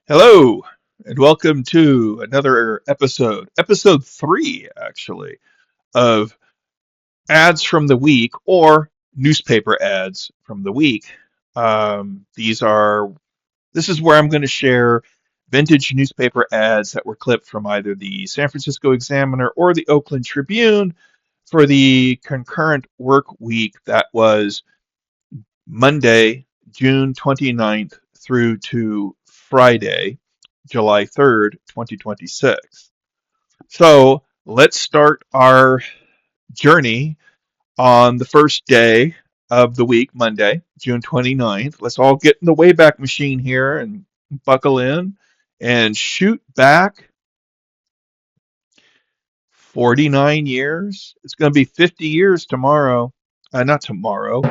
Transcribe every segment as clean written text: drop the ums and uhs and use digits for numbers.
Hello, and welcome to another episode 3, actually, of Ads from the Week or Newspaper Ads from the Week. This is where I'm going to share vintage newspaper ads that were clipped from either the San Francisco Examiner or the Oakland Tribune for the concurrent work week that was Monday, June 29th through to Friday, July 3rd, 2026. So let's start our journey on the first day of the week, Monday, June 29th. Let's all get in the Wayback Machine here and buckle in and shoot back 49 years. It's going to be 50 years tomorrow. Not tomorrow,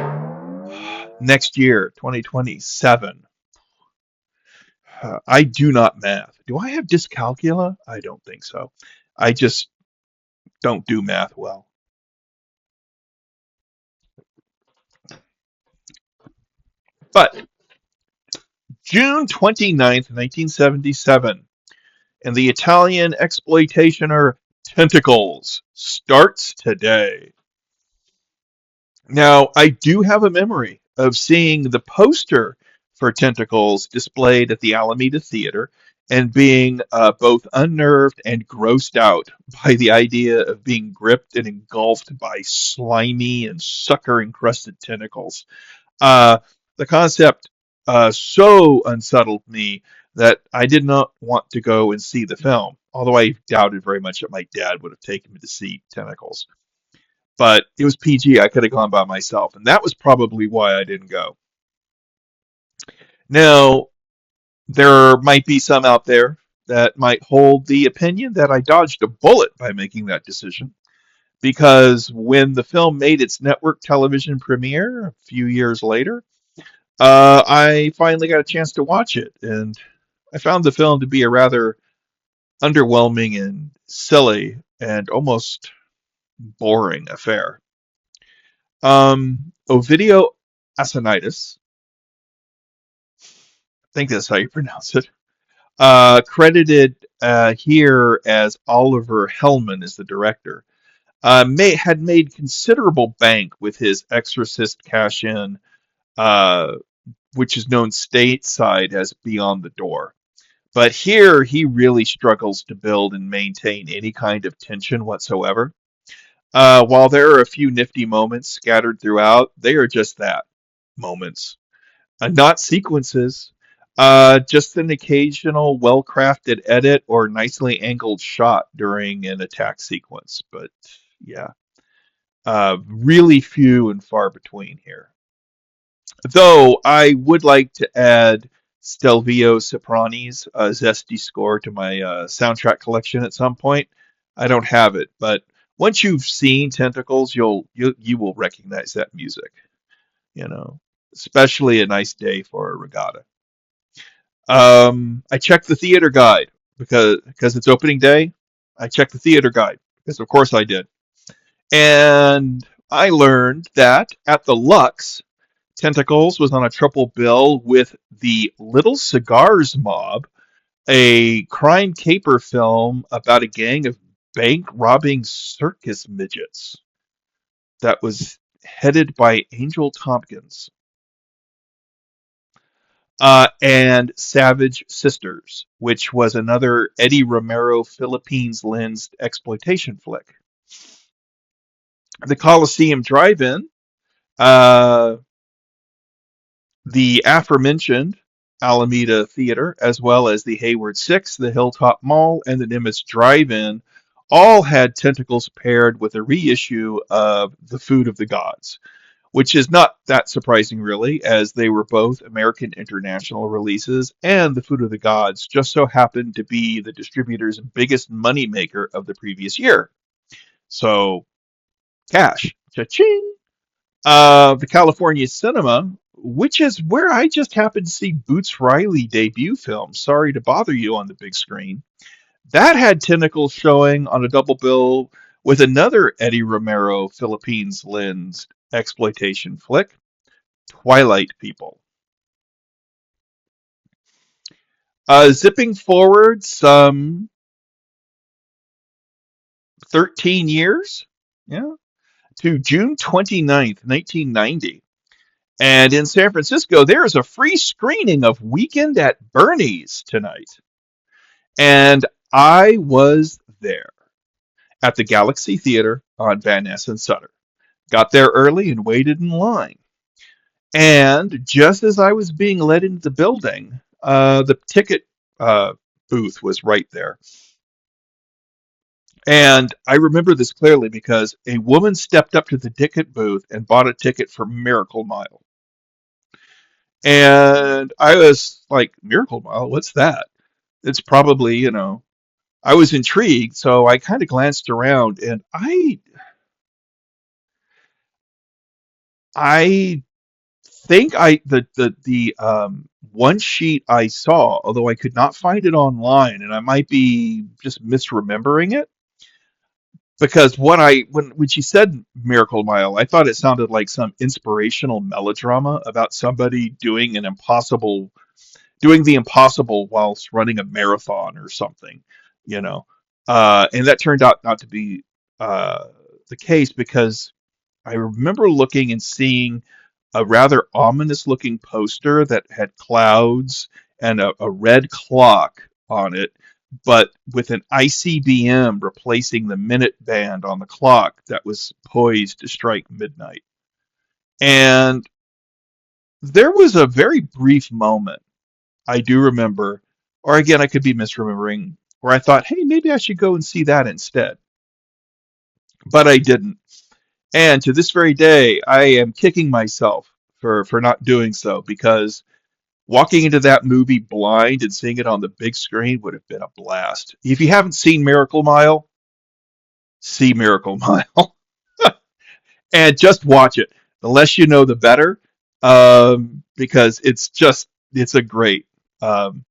next year, 2027. I do not math. Do I have dyscalculia? I don't think so. I just don't do math well. But June 29th, 1977, and the Italian exploitationer Tentacles starts today. Now, I do have a memory of seeing the poster for Tentacles displayed at the Alameda Theater and being both unnerved and grossed out by the idea of being gripped and engulfed by slimy and sucker encrusted tentacles. Uh, the concept so unsettled me that I did not want to go and see the film, although I doubted very much that my dad would have taken me to see Tentacles. But it was PG. I could have gone by myself, and that was probably why I didn't go. Now, there might be some out there that might hold the opinion that I dodged a bullet by making that decision, because when the film made its network television premiere a few years later, I finally got a chance to watch it, and I found the film to be a rather underwhelming and silly and almost boring affair. Ovidio Asinitis, I think that's how you pronounce it, credited here as Oliver Hellman as the director, had made considerable bank with his Exorcist cash-in, uh, which is known stateside as Beyond the Door. But here he really struggles to build and maintain any kind of tension whatsoever. While there are a few nifty moments scattered throughout, they are just that, moments. Not sequences. Just an occasional well-crafted edit or nicely angled shot during an attack sequence. But yeah, really few and far between here. Though I would like to add Stelvio Soprani's zesty score to my soundtrack collection at some point. I don't have it, but once you've seen Tentacles, you will recognize that music. You know, especially a nice day for a regatta. I checked the theater guide because it's opening day. I checked the theater guide because of course I did, and I learned that at the Lux, Tentacles was on a triple bill with the Little Cigars Mob, a crime caper film about a gang of bank robbing circus midgets that was headed by Angel Tompkins. And Savage Sisters, which was another Eddie Romero Philippines lensed exploitation flick. The Coliseum Drive-In, uh, the aforementioned Alameda Theater, as well as the Hayward Six, the Hilltop Mall, and the Nimitz Drive-In, all had Tentacles paired with a reissue of The Food of the Gods, which is not that surprising, really, as they were both American International releases, and The Food of the Gods just so happened to be the distributor's biggest moneymaker of the previous year. So, cash. Cha-ching! The California Cinema, which is where I just happened to see Boots Riley debut film, Sorry to Bother You, on the big screen. That had Tentacles showing on a double bill with another Eddie Romero Philippines lensed exploitation flick, Twilight People. Zipping forward some 13 years, yeah, to June 29th, 1990. And in San Francisco, there is a free screening of Weekend at Bernie's tonight. And I was there at the Galaxy Theater on Van Ness and Sutter. Got there early and waited in line. And just as I was being led into the building, the ticket uh, booth was right there. And I remember this clearly because a woman stepped up to the ticket booth and bought a ticket for Miracle Mile. And I was like, Miracle Mile? What's that? It's probably, I was intrigued, so I kind of glanced around and I think the one sheet I saw, although I could not find it online, and I might be just misremembering it, because when she said Miracle Mile, I thought it sounded like some inspirational melodrama about somebody doing the impossible whilst running a marathon or something, you know. And that turned out not to be uh, the case because I remember looking and seeing a rather ominous looking poster that had clouds and a red clock on it, but with an ICBM replacing the minute band on the clock that was poised to strike midnight. And there was a very brief moment I do remember, or again, I could be misremembering, where I thought, hey, maybe I should go and see that instead. But I didn't. And to this very day, I am kicking myself for not doing so because walking into that movie blind and seeing it on the big screen would have been a blast. If you haven't seen Miracle Mile, see Miracle Mile and just watch it. The less you know, the better, because it's a um,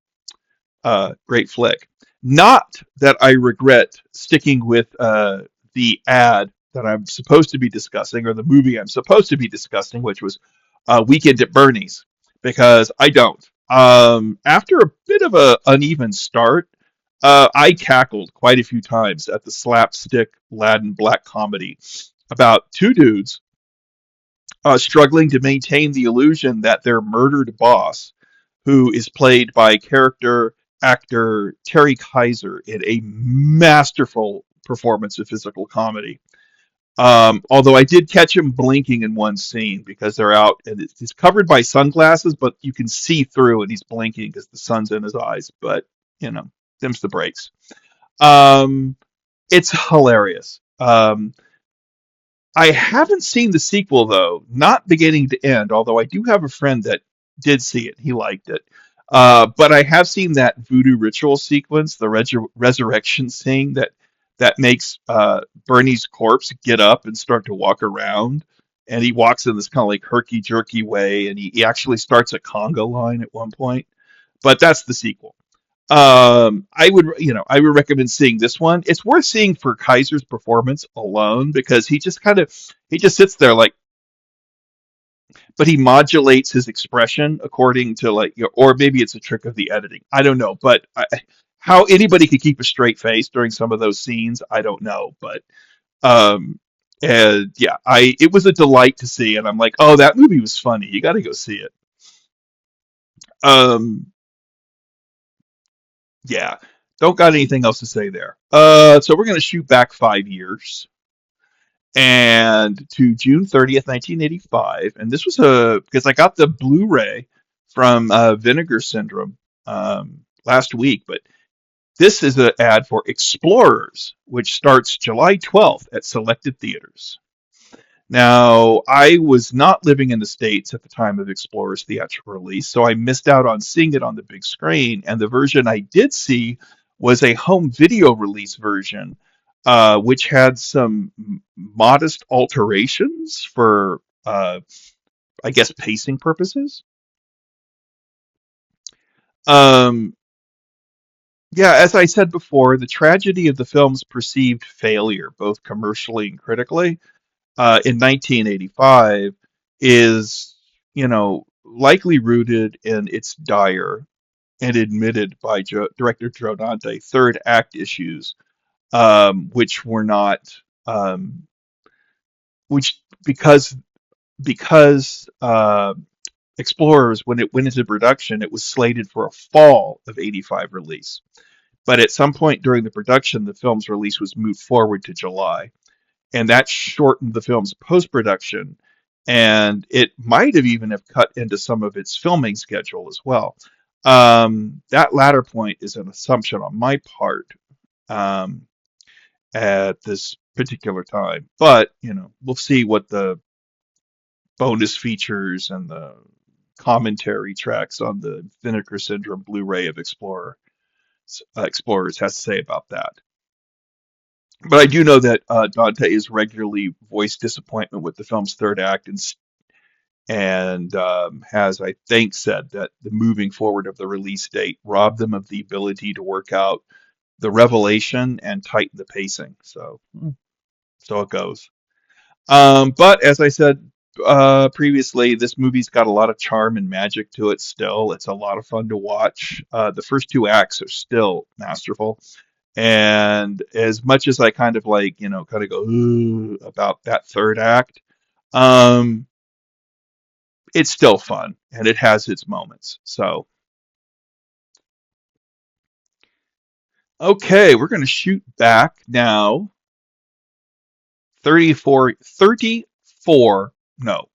great flick. Not that I regret sticking with the ad that I'm supposed to be discussing or the movie I'm supposed to be discussing, which was Weekend at Bernie's, because I don't. After a bit of a uneven start, I cackled quite a few times at the slapstick Latin black comedy about two dudes struggling to maintain the illusion that their murdered boss, who is played by character actor Terry Kaiser in a masterful performance of physical comedy. Although I did catch him blinking in one scene because they're out and he's covered by sunglasses, but you can see through and he's blinking because the sun's in his eyes. But, them's the breaks. Um, it's hilarious. I haven't seen the sequel though, not beginning to end. Although I do have a friend that did see it; he liked it. But I have seen that voodoo ritual sequence, the resurrection scene that makes Bernie's corpse get up and start to walk around, and he walks in this kind of like herky jerky way, and he actually starts a conga line at one point. But that's the sequel. I would recommend seeing this one. It's worth seeing for Kaiser's performance alone because he just sits there like, but he modulates his expression according to like, or maybe it's a trick of the editing. I don't know, but how anybody could keep a straight face during some of those scenes, I don't know, but um, and yeah, it was a delight to see, and I'm like, oh, that movie was funny. You got to go see it. Um, yeah, don't got anything else to say there. So we're gonna shoot back 5 years and to June 30th, 1985, and this was because I got the Blu-ray from Vinegar Syndrome last week, but this is an ad for Explorers, which starts July 12th at selected theaters. Now, I was not living in the States at the time of Explorer's theatrical release, so I missed out on seeing it on the big screen. And the version I did see was a home video release version, which had some modest alterations for, I guess, pacing purposes. Um, yeah, as I said before, the tragedy of the film's perceived failure, both commercially and critically, in 1985 is, likely rooted in its dire. and admitted by director Joe Dante third act issues, which were not, um, which because Explorers, when it went into production, it was slated for a fall of '85 release. But at some point during the production, the film's release was moved forward to July, and that shortened the film's post-production, and it might have even have cut into some of its filming schedule as well. That latter point is an assumption on my part, um, at this particular time, but we'll see what the bonus features and the commentary tracks on the Vinegar Syndrome Blu-ray of Explorers has to say about that. But I do know that Dante has regularly voiced disappointment with the film's third act, and has, I think, said that the moving forward of the release date robbed them of the ability to work out the revelation and tighten the pacing. So it goes. But as I said previously, this movie's got a lot of charm and magic to it still. It's a lot of fun to watch. The first two acts are still masterful. And as much as I kind of like, kind of go ooh about that third act, um, it's still fun and it has its moments. So, okay, we're going to shoot back now 34, no,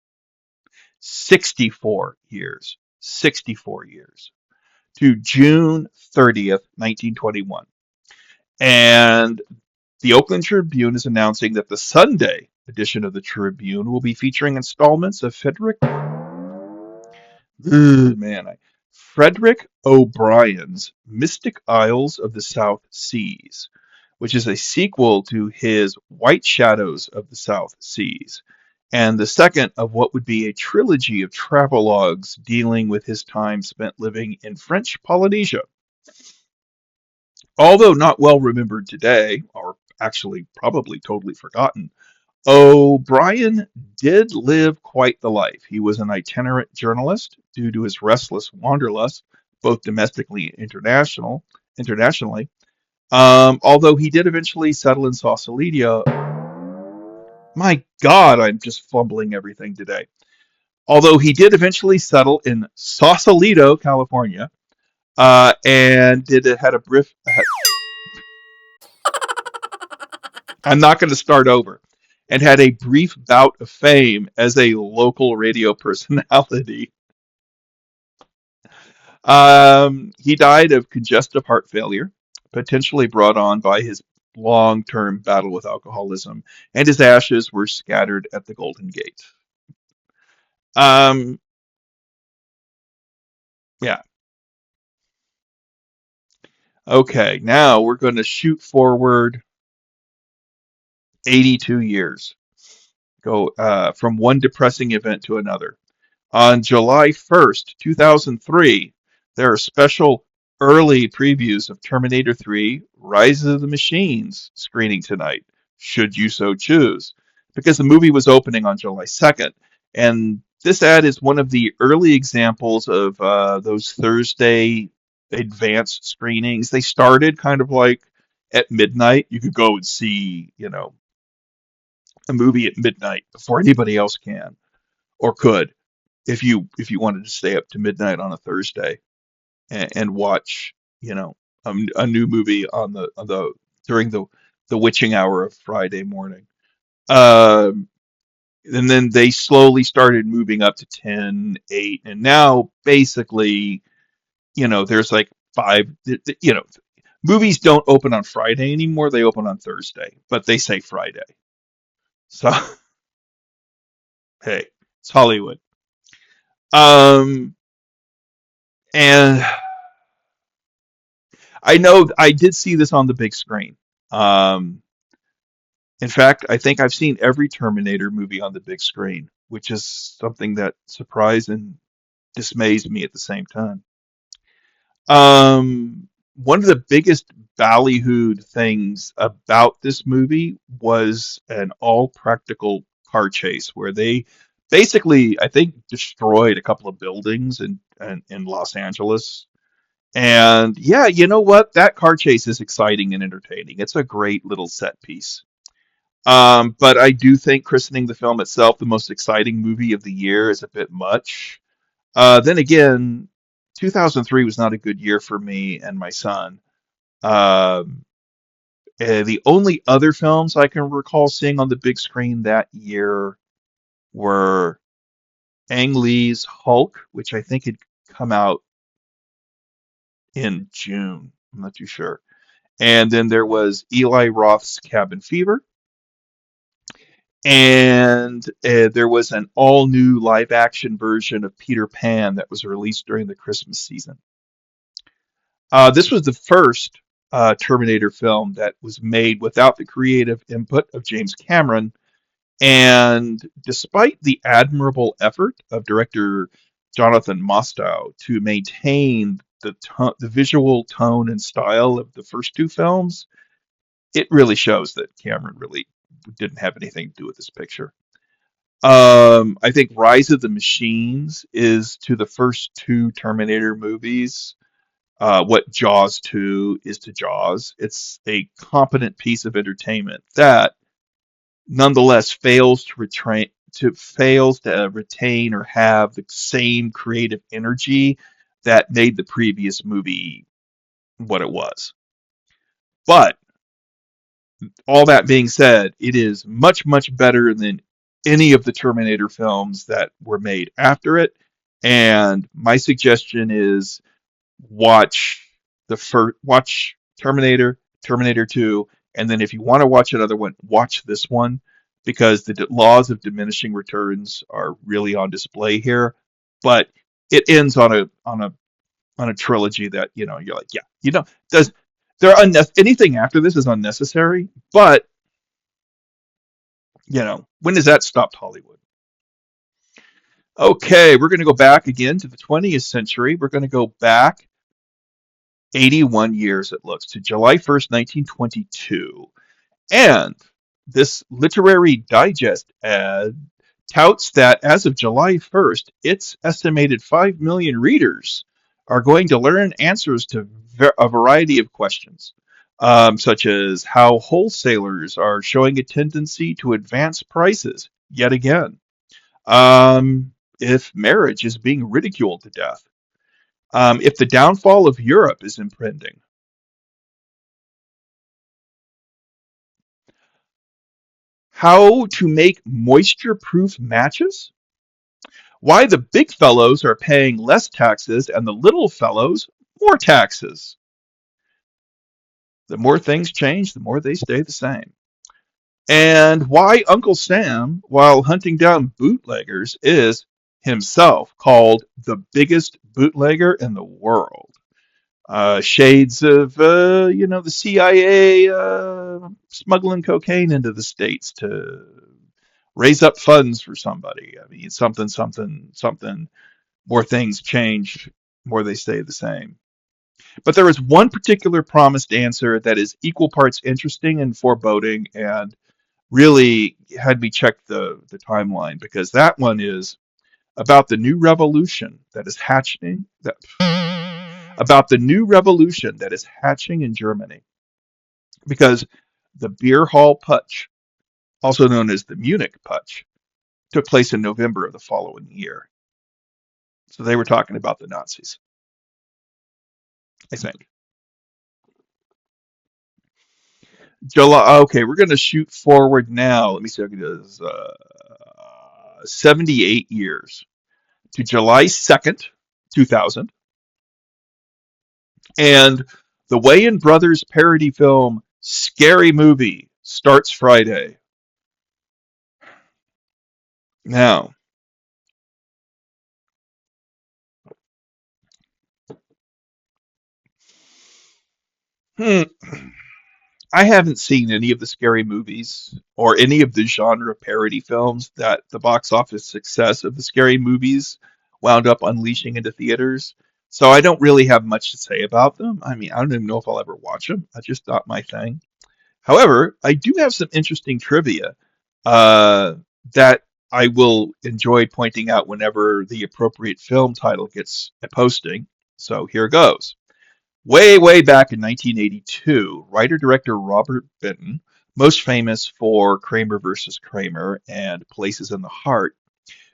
64 years to June 30th, 1921. And the Oakland Tribune is announcing that the Sunday edition of the Tribune will be featuring installments of Frederick O'Brien's Mystic Isles of the South Seas, which is a sequel to his White Shadows of the South Seas, and the second of what would be a trilogy of travelogues dealing with his time spent living in French Polynesia. Although not well remembered today, or actually probably totally forgotten, O'Brien did live quite the life. He was an itinerant journalist due to his restless wanderlust, both domestically and internationally. Although he did eventually settle in Sausalito. My God, I'm just fumbling everything today. Although he did eventually settle in Sausalito, California, and did had a brief. I'm not going to start over. And had a brief bout of fame as a local radio personality. He died of congestive heart failure, potentially brought on by his long-term battle with alcoholism, and his ashes were scattered at the Golden Gate. Um, yeah. Okay, now we're going to shoot forward 82 years. Go from one depressing event to another. On July 1st, 2003, there are special early previews of Terminator 3 Rise of the Machines screening tonight, should you so choose, because the movie was opening on July 2nd. And this ad is one of the early examples of those Thursday advanced screenings. They started kind of like at midnight. You could go and see, a movie at midnight before anybody else can or could, if you wanted to stay up to midnight on a Thursday and watch, a new movie on the during the witching hour of Friday morning. Um, and then they slowly started moving up to 10, 8, and now basically, there's like five. Movies don't open on Friday anymore; they open on Thursday, but they say Friday. So hey, it's Hollywood. Um, and I know I did see this on the big screen. Um, in fact, I think I've seen every Terminator movie on the big screen, which is something that surprised and dismays me at the same time. One of the biggest ballyhooed things about this movie was an all practical car chase where they basically, I think, destroyed a couple of buildings in Los Angeles And yeah, you know what? That car chase is exciting and entertaining. It's a great little set piece. But I do think christening the film itself the most exciting movie of the year is a bit much. Then again, 2003 was not a good year for me and my son. Um, the only other films I can recall seeing on the big screen that year were Ang Lee's Hulk, which I think had come out in June. I'm not too sure. And then there was Eli Roth's Cabin Fever. And there was an all new live action version of Peter Pan that was released during the Christmas season. This was the first Terminator film that was made without the creative input of James Cameron. And despite the admirable effort of director Jonathan Mostow to maintain the visual tone and style of the first two films, it really shows that Cameron really didn't have anything to do with this picture. I think Rise of the Machines is to the first two Terminator movies what Jaws 2 is to Jaws. It's a competent piece of entertainment that nonetheless fails to retain or have the same creative energy that made the previous movie what it was. But all that being said, it is much, much better than any of the Terminator films that were made after it. And my suggestion is watch Terminator, Terminator 2, and then if you want to watch another one, watch this one because the laws of diminishing returns are really on display here. But it ends on a trilogy that you're like, yeah, does anything after this is unnecessary, but when does that stop Hollywood? Okay, we're going to go back again to the 20th century. We're going to go back 81 years, it looks, to July 1st, 1922. And this literary digest ad touts that as of July 1st, its estimated 5 million readers are going to learn answers to a variety of questions, such as how wholesalers are showing a tendency to advance prices yet again, if marriage is being ridiculed to death, if the downfall of Europe is impending, how to make moisture-proof matches, why the big fellows are paying less taxes and the little fellows more taxes. The more things change, the more they stay the same. And why Uncle Sam, while hunting down bootleggers, is himself called the biggest bootlegger in the world. Shades of, the CIA smuggling cocaine into the States to raise up funds for somebody. I mean, something, something, something. More things change, more they stay the same. But there is one particular promised answer that is equal parts interesting and foreboding, and really had me check the timeline because that one is about the new revolution that is hatching. About the new revolution that is hatching in Germany, because the beer hall putsch, also known as the Munich putsch, took place in November of the following year. So they were talking about the Nazis, I think. July. Okay, we're going to shoot forward now. Let me see. I can do this. 78 years to July 2nd, 2000, and the Wayans Brothers parody film Scary Movie starts Friday. Now, hmm, I haven't seen any of the scary movies or any of the genre parody films that the box office success of the scary movies wound up unleashing into theaters. So I don't really have much to say about them. I mean, I don't even know if I'll ever watch them. That's just not my thing. However, I do have some interesting trivia uh, that I will enjoy pointing out whenever the appropriate film title gets a posting. So here goes. Way back in 1982, writer-director Robert Benton, most famous for Kramer versus Kramer and Places in the Heart,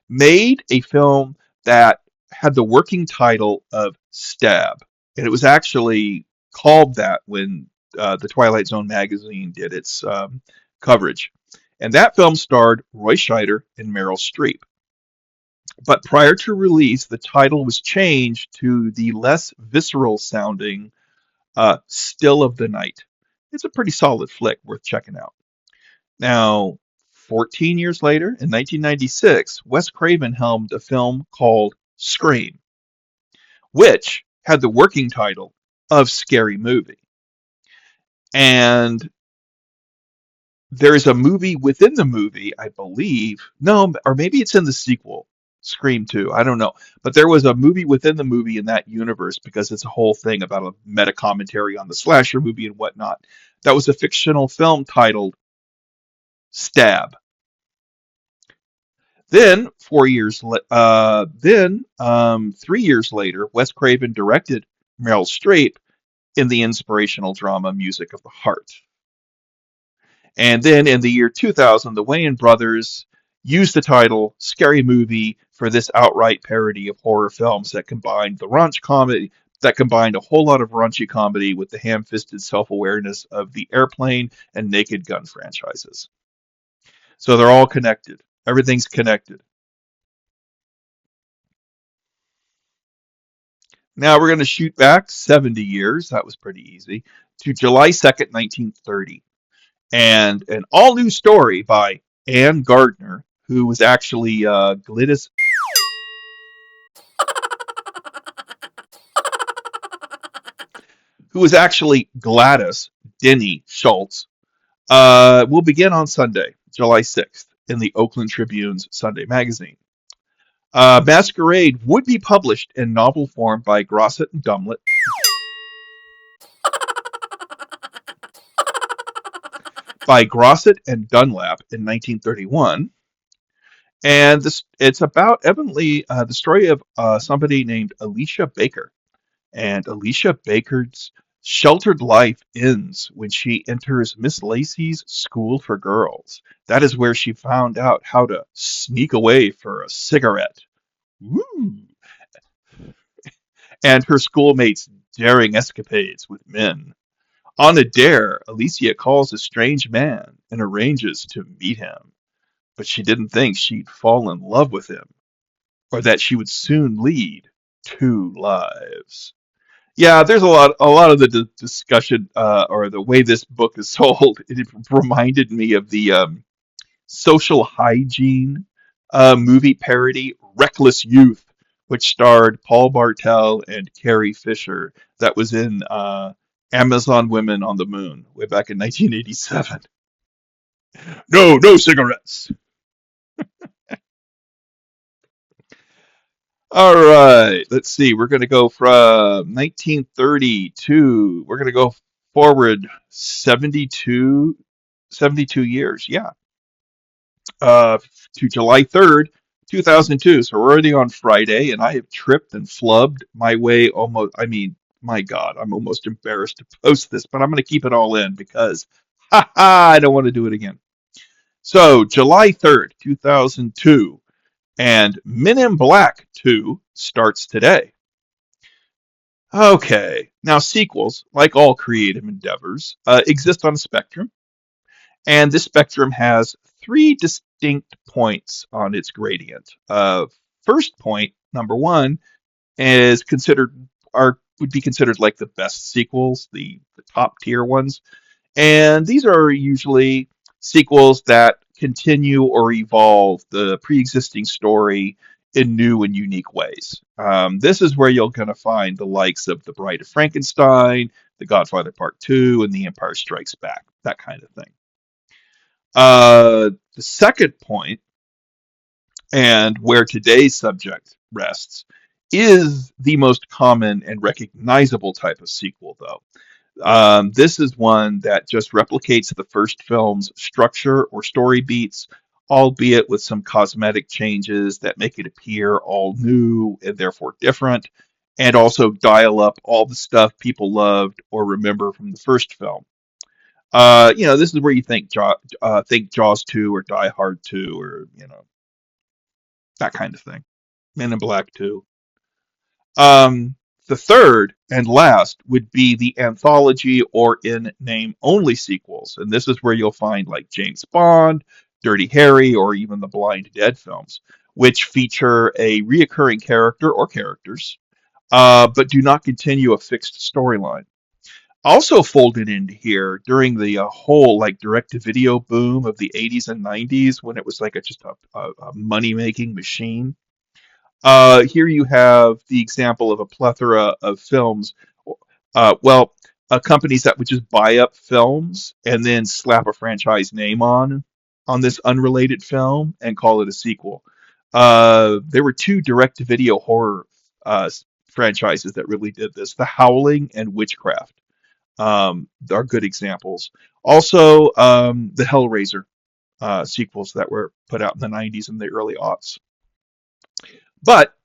made a film that had the working title of Stab. And it was actually called that when the Twilight Zone magazine did its coverage. And that film starred Roy Scheider and Meryl Streep. But prior to release, the title was changed to the less visceral sounding Still of the Night. It's a pretty solid flick worth checking out. Now, 14 years later, in 1996, Wes Craven helmed a film called Scream, which had the working title of Scary Movie. And there is a movie within the movie, I believe. No, or maybe it's in the sequel, Scream 2. I don't know. But there was a movie within the movie in that universe because it's a whole thing about a meta commentary on the slasher movie and whatnot. That was a fictional film titled Stab. Then 3 years later, Wes Craven directed Meryl Streep in the inspirational drama Music of the Heart. And then in the year 2000, the Wayans brothers used the title Scary Movie for this outright parody of horror films that combined a whole lot of raunchy comedy with the ham-fisted self-awareness of the Airplane and Naked Gun franchises. So they're all connected. Everything's connected. Now we're going to shoot back 70 years. That was pretty easy. To July 2nd, 1930. And an all-new story by Anne Gardner, who was actually Gladys Denny Schultz, will begin on Sunday, July 6th, in the Oakland Tribune's Sunday magazine. Masquerade would be published in novel form by Grosset and Dunlap in 1931. And it's about evidently the story of somebody named Alicia Baker. And Alicia Baker's sheltered life ends when she enters Miss Lacey's School for Girls. That is where she found out how to sneak away for a cigarette. Woo! And her schoolmates' daring escapades with men. On a dare, Alicia calls a strange man and arranges to meet him. But she didn't think she'd fall in love with him, or that she would soon lead two lives. Yeah, there's a lot of the discussion or the way this book is sold. It reminded me of the social hygiene movie parody Reckless Youth, which starred Paul Bartel and Carrie Fisher. That was in Amazon Women on the Moon way back in 1987. No cigarettes. All right, let's see. We're going to go from 1930 to, we're going to go forward 72 years. Yeah. Uh, to July 3rd, 2002. So we're already on Friday, and I have tripped and flubbed my way almost. I mean, my God, I'm almost embarrassed to post this, but I'm going to keep it all in because, I don't want to do it again. So, July 3rd, 2002, and Men in Black 2 starts today. Okay, now sequels, like all creative endeavors, exist on a spectrum, and this spectrum has three distinct points on its gradient. First point, number one, is would be considered like the best sequels, the top tier ones. And these are usually sequels that continue or evolve the pre-existing story in new and unique ways. This is where you're going to find the likes of The Bride of Frankenstein, The Godfather Part 2, and The Empire Strikes Back, that kind of thing. The second point, and where today's subject rests, is the most common and recognizable type of sequel, though. This is one that just replicates the first film's structure or story beats, albeit with some cosmetic changes that make it appear all new and therefore different. and also dial up all the stuff people loved or remember from the first film. This is where you think Jaws 2 or Die Hard 2 or that kind of thing. Men in Black 2. Um, the third and last would be the anthology or in name only sequels, and this is where you'll find like James Bond, Dirty Harry, or even the Blind Dead films, which feature a reoccurring character or characters, but do not continue a fixed storyline. Also folded into here during the whole like direct-to-video boom of the 80s and 90s when it was like a money-making machine. Here you have the example of a plethora of films. Well, companies that would just buy up films and then slap a franchise name on this unrelated film and call it a sequel. There were two direct-to-video horror franchises that really did this: The Howling and Witchcraft are good examples. Also, the Hellraiser sequels that were put out in the 90s and the early aughts. But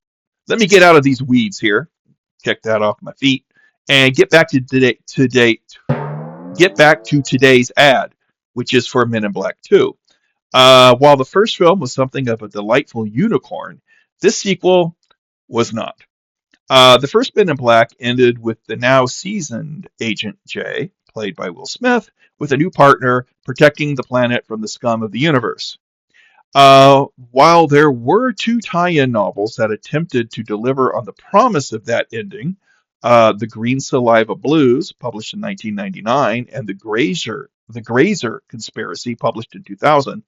let me get out of these weeds here, kick that off my feet, and get back to get back to today's ad, which is for Men in Black 2. While the first film was something of a delightful unicorn, this sequel was not. The first Men in Black ended with the now seasoned Agent J, played by Will Smith, with a new partner protecting the planet from the scum of the universe. While there were two tie-in novels that attempted to deliver on the promise of that ending, The Green Saliva Blues, published in 1999, and The Grazer Conspiracy, published in 2000,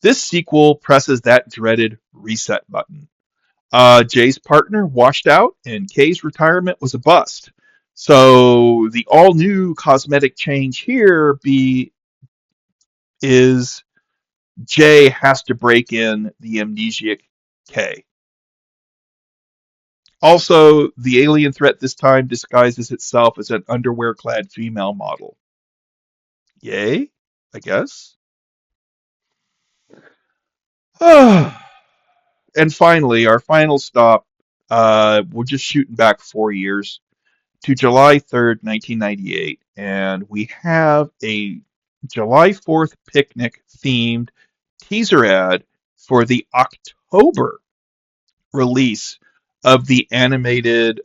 this sequel presses that dreaded reset button. Jay's partner washed out, and Kay's retirement was a bust. So the all-new cosmetic change here is Jay has to break in the amnesiac K. Also, the alien threat this time disguises itself as an underwear-clad female model. Yay, I guess. And finally, our final stop, we're just shooting back 4 years to July 3rd, 1998, and we have a July 4th picnic themed teaser ad for the October release of the animated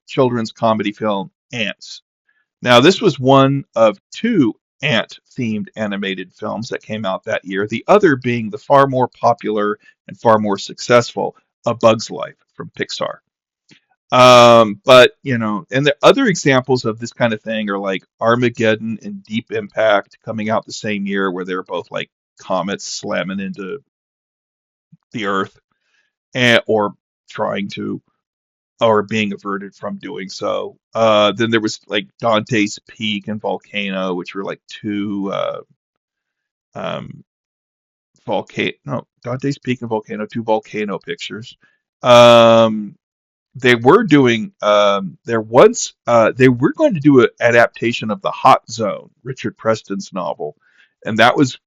children's comedy film Ants. Now, this was one of two ant-themed animated films that came out that year, the other being the far more popular and far more successful A Bug's Life from Pixar. But and the other examples of this kind of thing are like Armageddon and Deep Impact coming out the same year, where they're both like comets slamming into the Earth, or trying to, or being averted from doing so. Then there was like Dante's Peak and Volcano, which were like two um, Dante's Peak and Volcano, two volcano pictures. Um, they were doing they were going to do an adaptation of The Hot Zone, Richard Preston's novel, and that was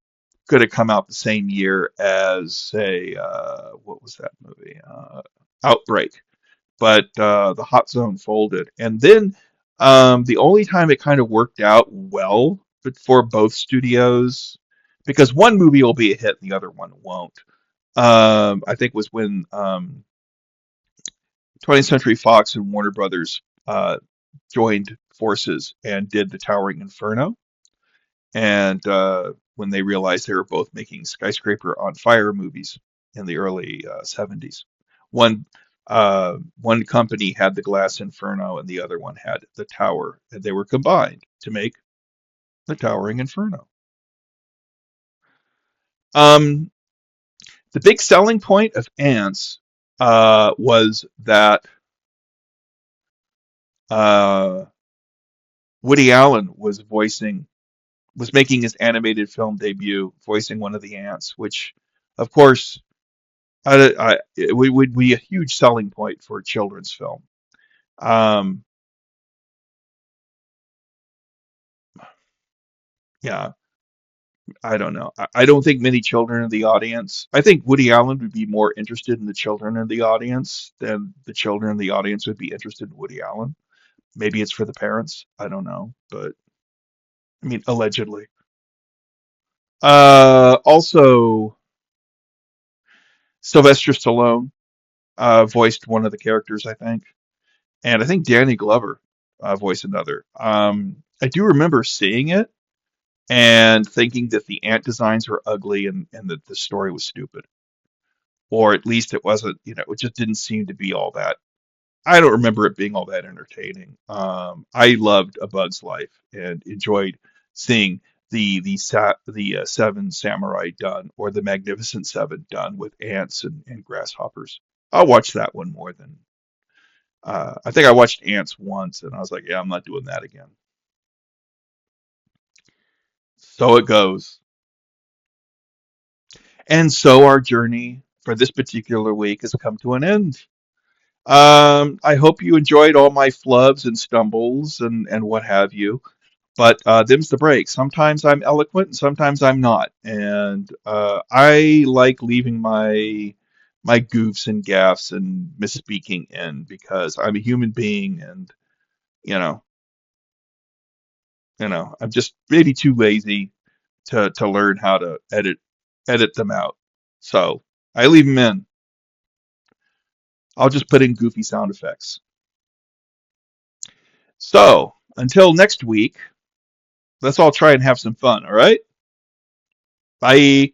going to come out the same year as what was that movie, Outbreak. But the Hot Zone folded, and then the only time it kind of worked out well for both studios, because one movie will be a hit and the other one won't, I think was when 20th Century Fox and Warner Brothers joined forces and did The Towering Inferno. And when they realized they were both making Skyscraper on Fire movies in the early 70s. One company had The Glass Inferno and the other one had The Tower, and they were combined to make The Towering Inferno. The big selling point of Ants was that Woody Allen was making his animated film debut, voicing one of the ants, which, of course, it would be a huge selling point for a children's film. Yeah, I don't know. I don't think many children in the audience. I think Woody Allen would be more interested in the children in the audience than the children in the audience would be interested in Woody Allen. Maybe it's for the parents. I don't know, but I mean, allegedly. Also, Sylvester Stallone voiced one of the characters, I think, and I think Danny Glover voiced another. I do remember seeing it and thinking that the ant designs were ugly and that the story was stupid, or at least it wasn't. It just didn't seem to be all that. I don't remember it being all that entertaining. I loved A Bug's Life and enjoyed seeing the Seven Samurai done, or the Magnificent Seven done with ants and grasshoppers. I'll watch that one more than I think I watched ants once and I was like, yeah, I'm not doing that again. So it goes. And so our journey for this particular week has come to an end. I hope you enjoyed all my flubs and stumbles and what have you. But them's the break. Sometimes I'm eloquent, and sometimes I'm not. And I like leaving my goofs and gaffes and misspeaking in because I'm a human being, and you know, I'm just maybe too lazy to learn how to edit them out. So I leave them in. I'll just put in goofy sound effects. So until next week, let's all try and have some fun. All right. Bye.